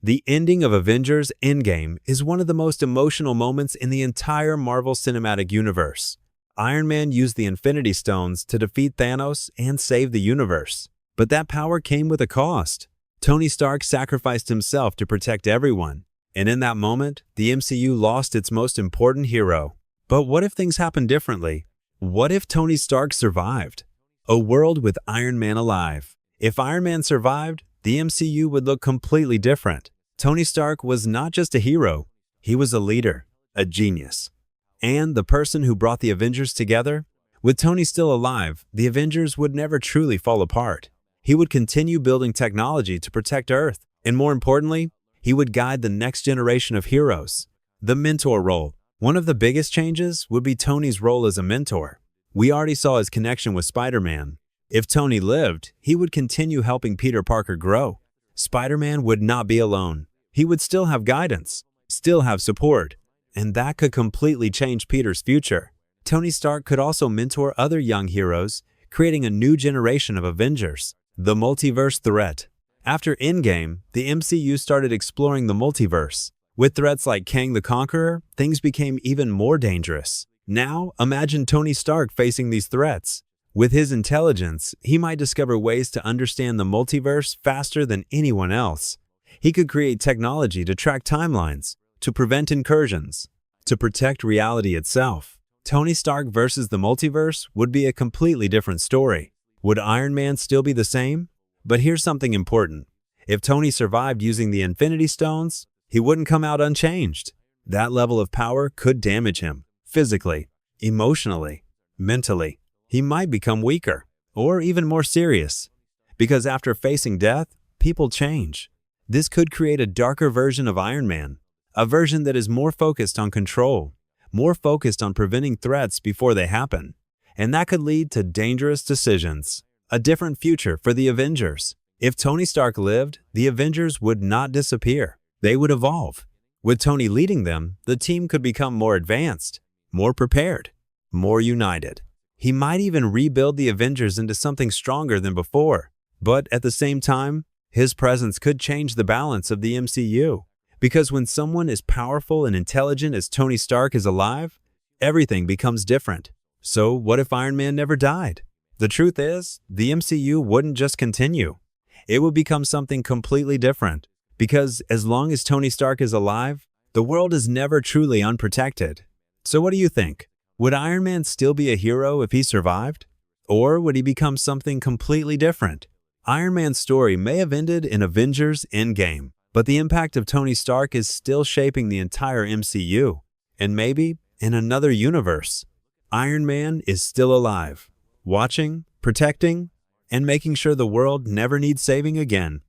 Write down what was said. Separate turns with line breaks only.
The ending of Avengers Endgame is one of the most emotional moments in the entire Marvel Cinematic Universe. Iron Man used the Infinity Stones to defeat Thanos and save the universe. But that power came with a cost. Tony Stark sacrificed himself to protect everyone. And in that moment, the MCU lost its most important hero. But what if things happened differently? What if Tony Stark survived? A world with Iron Man alive. If Iron Man survived, the MCU would look completely different. Tony Stark was not just a hero, he was a leader, a genius, and the person who brought the Avengers together. With Tony still alive, the Avengers would never truly fall apart. He would continue building technology to protect Earth, and more importantly, he would guide the next generation of heroes. The mentor role. One of the biggest changes would be Tony's role as a mentor. We already saw his connection with Spider-Man. If Tony lived, he would continue helping Peter Parker grow. Spider-Man would not be alone. He would still have guidance, still have support, and that could completely change Peter's future. Tony Stark could also mentor other young heroes, creating a new generation of Avengers. The multiverse threat. After Endgame, the MCU started exploring the multiverse. With threats like Kang the Conqueror, things became even more dangerous. Now, imagine Tony Stark facing these threats. With his intelligence, he might discover ways to understand the multiverse faster than anyone else. He could create technology to track timelines, to prevent incursions, to protect reality itself. Tony Stark versus the multiverse would be a completely different story. Would Iron Man still be the same? But here's something important. If Tony survived using the Infinity Stones, he wouldn't come out unchanged. That level of power could damage him, physically, emotionally, mentally. He might become weaker, or even more serious. Because after facing death, people change. This could create a darker version of Iron Man, a version that is more focused on control, more focused on preventing threats before they happen. And that could lead to dangerous decisions. A different future for the Avengers. If Tony Stark lived, the Avengers would not disappear. They would evolve. With Tony leading them, the team could become more advanced, more prepared, more united. He might even rebuild the Avengers into something stronger than before. But at the same time, his presence could change the balance of the MCU. Because when someone as powerful and intelligent as Tony Stark is alive, everything becomes different. So what if Iron Man never died? The truth is, the MCU wouldn't just continue. It would become something completely different. Because as long as Tony Stark is alive, the world is never truly unprotected. So what do you think? Would Iron Man still be a hero if he survived? Or would he become something completely different? Iron Man's story may have ended in Avengers Endgame, but the impact of Tony Stark is still shaping the entire MCU. And maybe in another universe, Iron Man is still alive, watching, protecting, and making sure the world never needs saving again.